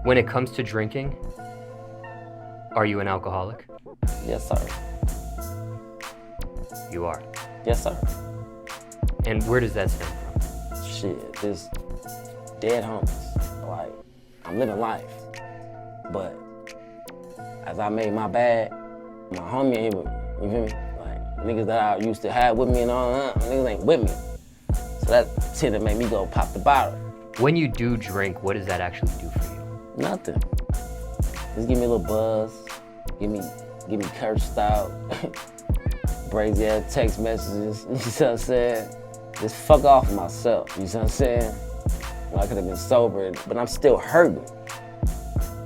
When it comes to drinking, are you an alcoholic? Yes, sir. You are. Yes, sir. And where does that stem from? Shit, this dead homies. Like, I'm living life. But as I made my bag, my homie ain't with me. You feel me? Like, niggas that I used to have with me and all that, niggas ain't with me. So that tended to make me go pop the bottle. When you do drink, what does that actually do for you? Nothing. Just give me a little buzz. Give me cursed out. Crazy ass text messages. You know what I'm saying? Just fuck off of myself. You know what I'm saying? I could have been sober, but I'm still hurting.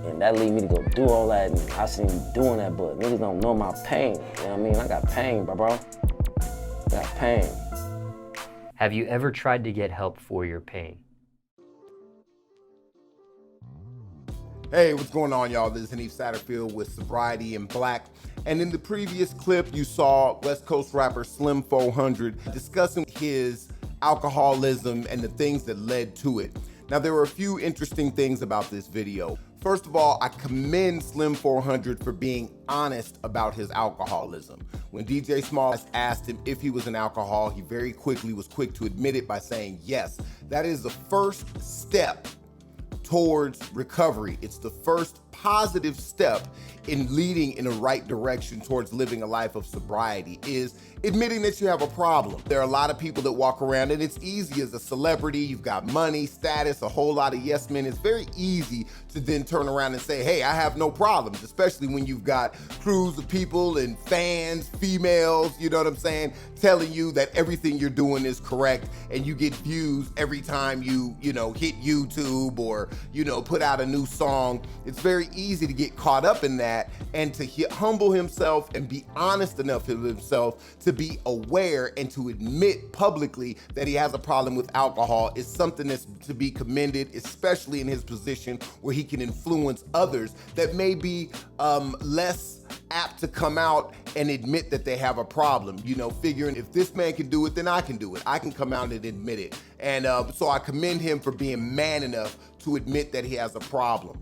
And that lead me to go do all that. And I seen you doing that, but niggas don't know my pain. You know what I mean? I got pain, bro. I got pain. Have you ever tried to get help for your pain? Hey, what's going on, y'all? This is Hanif Satterfield with Sobriety in Black. And in the previous clip, you saw West Coast rapper Slim 400 discussing his alcoholism and the things that led to it. Now, there were a few interesting things about this video. First of all, I commend Slim 400 for being honest about his alcoholism. When DJ Smallz asked him if he was an alcoholic, he very quickly was quick to admit it by saying yes. That is the first step towards recovery. It's the first positive step in leading in the right direction towards living a life of sobriety, is admitting that you have a problem. There are a lot of people that walk around, and it's easy as a celebrity, you've got money, status, a whole lot of yes men. It's very easy to then turn around and say, hey, I have no problems, especially when you've got crews of people and fans, females, you know what I'm saying, telling you that everything you're doing is correct, and you get views every time you hit YouTube or, put out a new song. It's very easy to get caught up in that, and to humble himself and be honest enough of himself to be aware and to admit publicly that he has a problem with alcohol is something that's to be commended, especially in his position where he can influence others that may be less apt to come out and admit that they have a problem, figuring if this man can do it, then I can do it. I can come out and admit it. And so I commend him for being man enough to admit that he has a problem.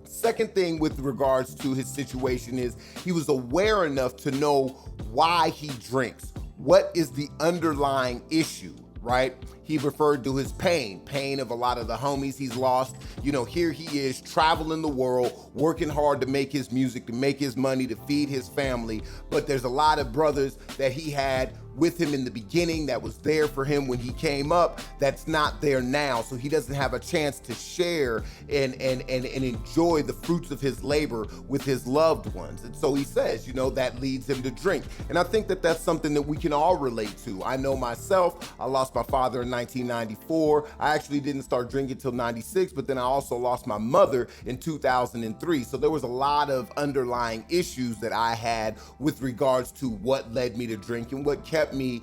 Second thing with regards to his situation is he was aware enough to know why he drinks. What is the underlying issue, right? He referred to his pain of a lot of the homies he's lost. Here he is traveling the world, working hard to make his music, to make his money, to feed his family. But there's a lot of brothers that he had with him in the beginning that was there for him when he came up that's not there now. So he doesn't have a chance to share and enjoy the fruits of his labor with his loved ones. And so he says, that leads him to drink. And I think that that's something that we can all relate to. I know myself, I lost my father in 1994. I actually didn't start drinking till 96, but then I also lost my mother in 2003. So there was a lot of underlying issues that I had with regards to what led me to drink and what kept me,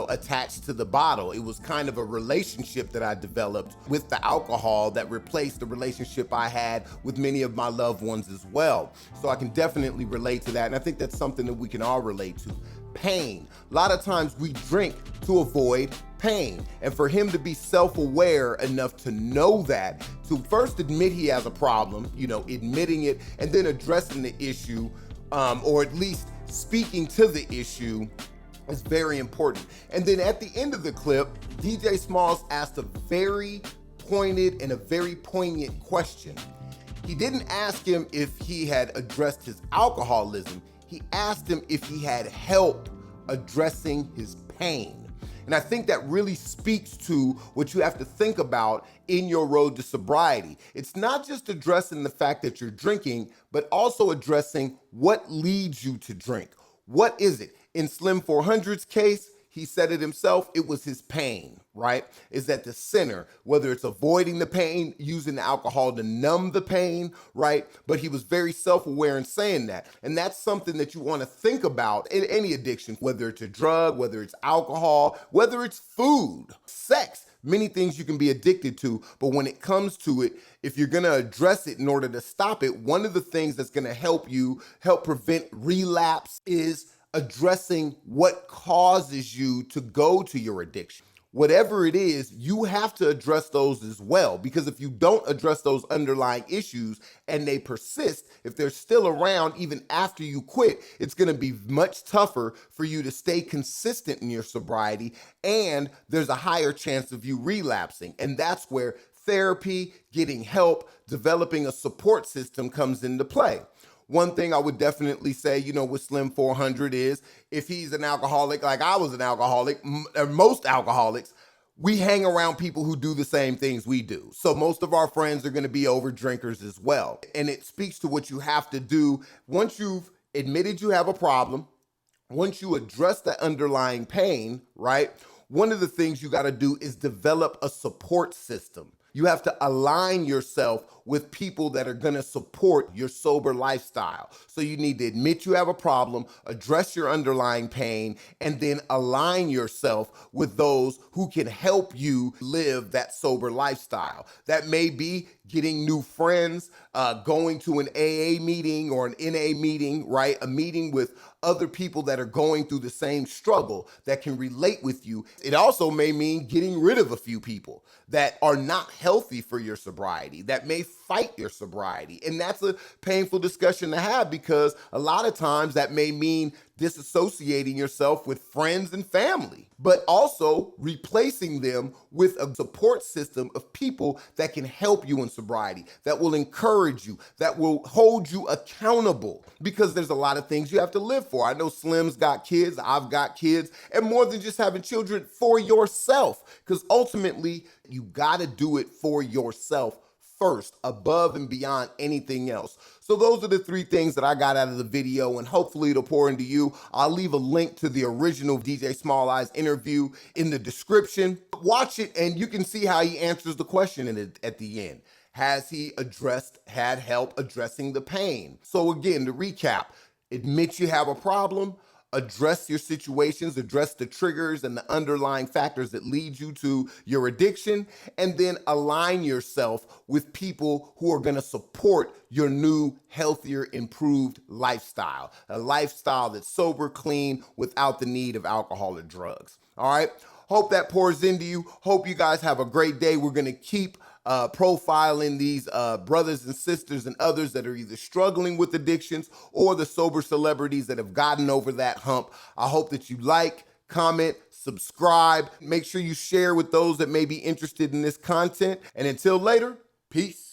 attached to the bottle. It was kind of a relationship that I developed with the alcohol that replaced the relationship I had with many of my loved ones as well. So I can definitely relate to that. And I think that's something that we can all relate to. Pain. A lot of times we drink to avoid pain. And for him to be self-aware enough to know that, to first admit he has a problem, admitting it, and then addressing the issue, or at least speaking to the issue, is very important. And then at the end of the clip, DJ Smallz asked a very pointed and a very poignant question. He didn't ask him if he had addressed his alcoholism. He asked him if he had help addressing his pain. And I think that really speaks to what you have to think about in your road to sobriety. It's not just addressing the fact that you're drinking, but also addressing what leads you to drink. What is it? In Slim 400's case, he said it himself, it was his pain, right? Is at the center, whether it's avoiding the pain, using the alcohol to numb the pain, right? But he was very self-aware in saying that. And that's something that you want to think about in any addiction, whether it's a drug, whether it's alcohol, whether it's food, sex, many things you can be addicted to. But when it comes to it, if you're going to address it in order to stop it, one of the things that's going to help prevent relapse is addressing what causes you to go to your addiction. whatever it is, you have to address those as well. Because if you don't address those underlying issues and they persist, if they're still around even after you quit, it's going to be much tougher for you to stay consistent in your sobriety, and there's a higher chance of you relapsing. And that's where therapy, getting help, developing a support system comes into play. One thing I would definitely say, with Slim 400 is, if he's an alcoholic, like I was an alcoholic, most alcoholics, we hang around people who do the same things we do. So most of our friends are going to be over drinkers as well. And it speaks to what you have to do once you've admitted you have a problem, once you address the underlying pain, right? One of the things you got to do is develop a support system. You have to align yourself with people that are going to support your sober lifestyle. So you need to admit you have a problem, address your underlying pain, and then align yourself with those who can help you live that sober lifestyle. That may be getting new friends, going to an AA meeting or an NA meeting, right? A meeting with other people that are going through the same struggle that can relate with you. It also may mean getting rid of a few people that are not healthy for your sobriety, that may fight your sobriety. And that's a painful discussion to have, because a lot of times that may mean disassociating yourself with friends and family, but also replacing them with a support system of people that can help you in sobriety, that will encourage you, that will hold you accountable, because there's a lot of things you have to live for. I know Slim's got kids, I've got kids, and more than just having children, for yourself, because ultimately you got to do it for yourself first, above and beyond anything else. So those are the three things that I got out of the video, and hopefully it'll pour into you. I'll leave a link to the original DJ Smallz interview in the description. Watch it and you can see how he answers the question at the end. Has he had help addressing the pain? So again, to recap, admit you have a problem, address your situations, address the triggers and the underlying factors that lead you to your addiction, and then align yourself with people who are going to support your new, healthier, improved lifestyle. A lifestyle that's sober, clean, without the need of alcohol or drugs. All right? Hope that pours into you. Hope you guys have a great day. We're going to keep profiling these brothers and sisters and others that are either struggling with addictions or the sober celebrities that have gotten over that hump. I hope that you like, comment, subscribe. Make sure you share with those that may be interested in this content. And until later, peace.